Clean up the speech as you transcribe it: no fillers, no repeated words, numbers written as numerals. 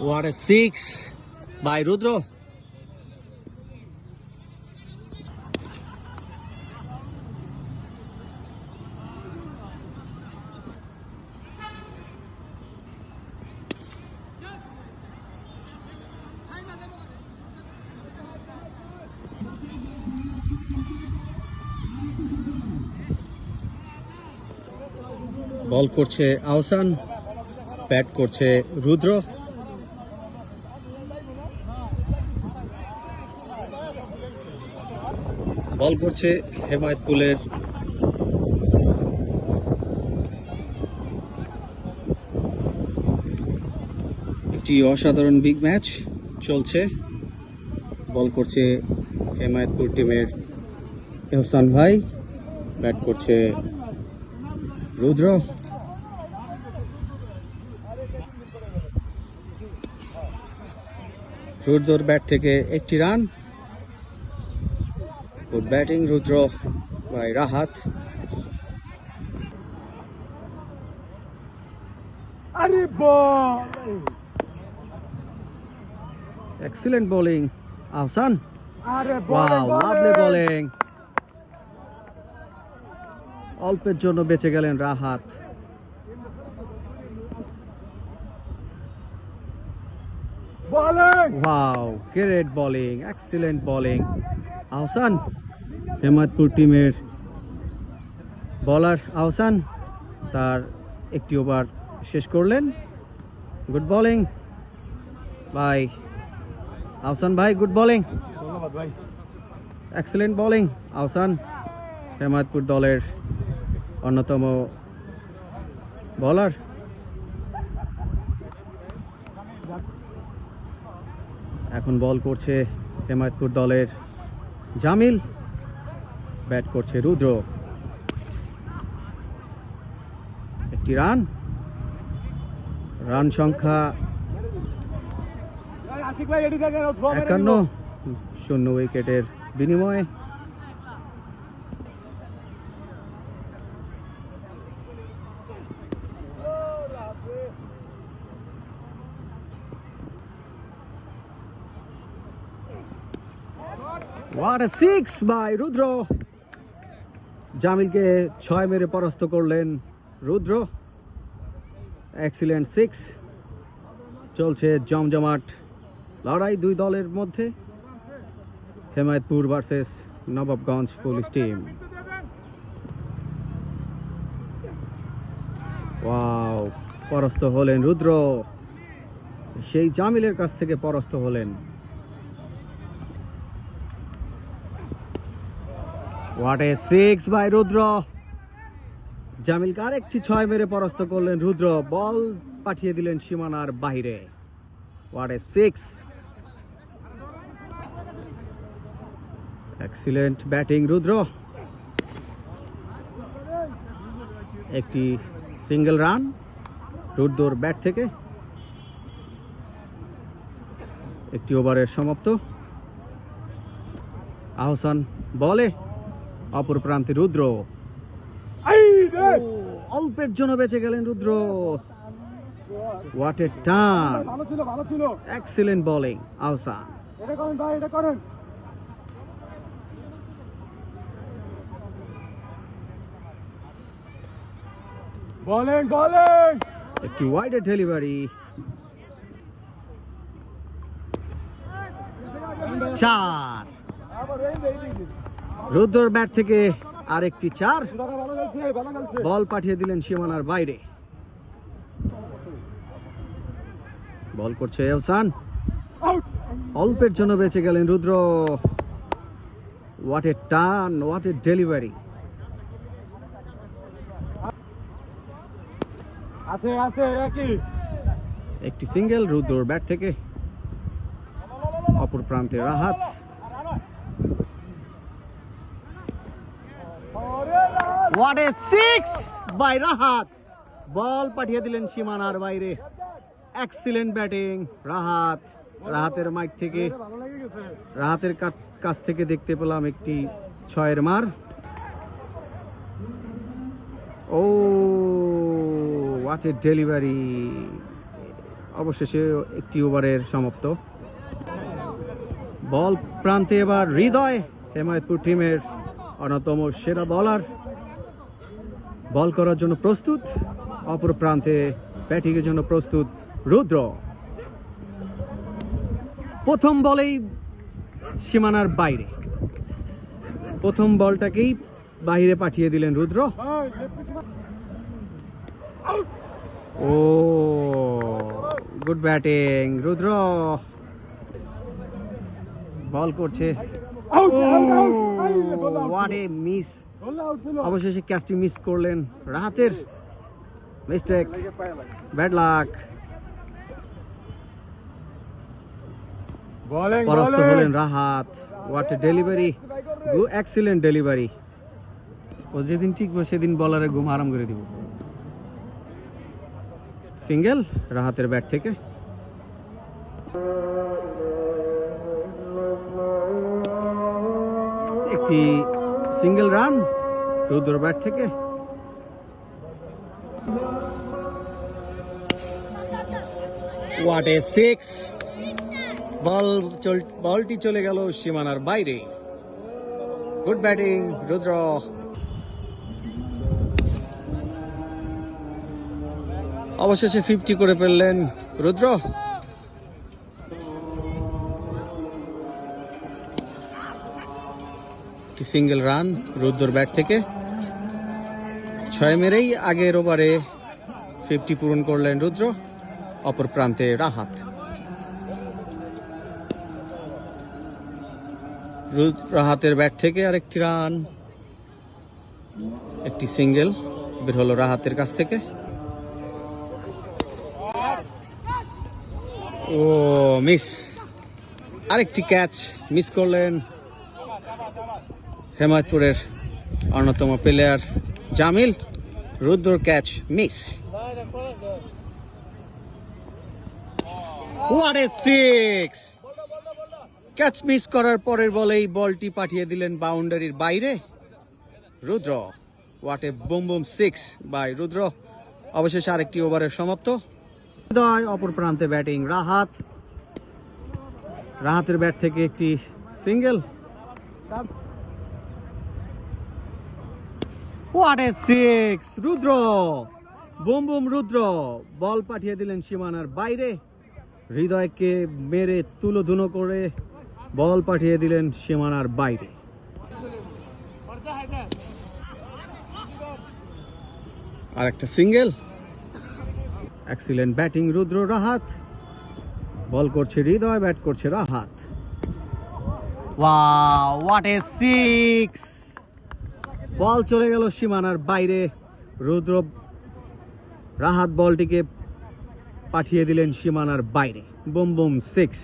What a six by Rudro. বল করছে Ahsan, bat করছে রুদ্র। বল করছে হেমায়তপুরের একটি অসাধারণ বিগ ম্যাচ চলছে। বল করছে হেমায়তপুর টিমের এহসান ভাই, ব্যাট করছে রুদ্র। রুদ্রর ব্যাট থেকে একটি রান। Good batting Rudra by Rahat. Excellent bowling Ahsan. Wow, lovely bowling. অল্পের জন্য বেঁচে গেলেন Rahat. Wow, great bowling, excellent bowling Ahsan. Hemayetpur টিমের বোলার আহসান তার একটি ওভার শেষ করলেন। গুড বোলিং বাই আহসান ভাই, গুড বোলিং। ধন্যবাদ ভাই। এক্সিলেন্ট বোলিং আহসান, হেমায়তপুর দলের অন্যতম বোলার। এখন বল করছে হেমায়তপুর দলের জামিল, ব্যাট করছে রুদ্র। একটি রান, রান সংখ্যা 51, 0 উইকেটের বিনিময়ে। What a six by রুদ্র। জামিলকে 6 মেরে পরাস্ত করলেন রুদ্র। Excellent six. চলছে জমজমাট লড়াই দুই দলের মধ্যে, Hemayetpur versus Nawabganj police team. Wow, পরাস্ত হলেন রুদ্র, সেই জামিলের কাছ থেকে পরাস্ত হলেন। What a six by রুদ্র। জামিলকে আরেকটি 6 মেরে পরাস্ত করলেন রুদ্র, বল পাঠিয়ে দিলেন সীমানার বাইরে। What a six. Excellent batting Rudra. একটি সিঙ্গেল রান রুদ্রর ব্যাট থেকে। একটি ওভারের সমাপ্ত। আহসান বলে, অপর প্রান্তে রুদ্র। অল্পের জন্য বেঁচে গেলেন Rudra. What a turn, excellent bowling Ahsan. একটি ওয়াইডের ডেলিভারি, 4। রুদ্রর ব্যাট থেকে আরেকটি 4। বল পাঠিয়ে দিলেন সীমানার বাইরে। বল করছে এহসান, অল্পের জন্য বেঁচে গেলেন Rudra. What a turn, what a delivery. একটি সিঙ্গেল রুদ্রর ব্যাট থেকে। অপর প্রান্তে Rahat. What a six by Rahat. বল পাঠিয়ে দিলেন সীমানার বাইরে। এক্সিলেন্ট ব্যাটিং রাহাতের মাইক থেকে, রাহাতের কাছ থেকে দেখতে পেলাম একটি 6-এর মার। ও হোয়াট এ ডেলিভারি! অবশেষে একটি ওভারের সমাপ্ত। বল প্রান্তে এবার হৃদয়, হেমায়তপুর টিমের অন্যতম সেরা বলার, বল করার জন্য প্রস্তুত। অপর প্রান্তে ব্যাটিং এর জন্য প্রস্তুত রুদ্র। প্রথম বলেই সীমানার বাইরে, প্রথম বলটাকেই বাইরে পাঠিয়ে দিলেন রুদ্র। ও গুড ব্যাটিং রুদ্র, বল করছে। What a miss! অবশেষে ক্যাচটি মিস করলেন। রাহাতের মিস্টেক, ব্যাড লাক। পরাস্ত হলেন Rahat. What a delivery, excellent delivery. ও যেদিন টিকবো সেদিন বলারের ঘুম আরাম করে দিব। সিঙ্গেল রাহাতের ব্যাট থেকে। একটি সিঙ্গেল রান রুদ্র ব্যাট থেকে। What a six! বলটি চলে গেল সীমানার বাইরে। গুড ব্যাটিং রুদ্র। অবশেষে 50 করে ফেললেন রুদ্র। একটি সিঙ্গেল রান রুদ্রর ব্যাট থেকে। 6 মেরেই আগের ওভারে 50 পূরণ করলেন রুদ্র। অপর প্রান্তে রাহাত। রাহাতের ব্যাট থেকে আরেকটি রান, একটি সিঙ্গেল বের হলো রাহাতের কাছ থেকে। Oh miss! আরেকটি ক্যাচ মিস করলেন হেমায়তপুরের অন্যতম player Jamil. Rudra catch miss. What a six! Catch miss করার পরের বলেই বলটি পাঠিয়ে দিলেন বাউন্ডারির বাইরে Rudra. What a boom boom six by Rudra. অবশেষে আরেকটি ওভারের সমাপ্ত। অপর প্রান্তে ব্যাটিং রাহাতের ব্যাট থেকে একটি single. What a six! Rudra, boom boom Rudra. Ball পাঠিয়ে দিলেন সীমানার বাইরে। হৃদয়কে মেরে তুলোধুনো করে বল পাঠিয়ে দিলেন সীমানার বাইরে। আর একটা single. Excellent batting Rudra Rahat. Ball করছে হৃদয়, ব্যাট করছে Rahat. Wow, what a six! Ball চলে গেল সীমানার বাইরে। রুদ্র রাহাত বলটিকে পাঠিয়ে দিলেন সীমানার বাইরে। Broom boom six.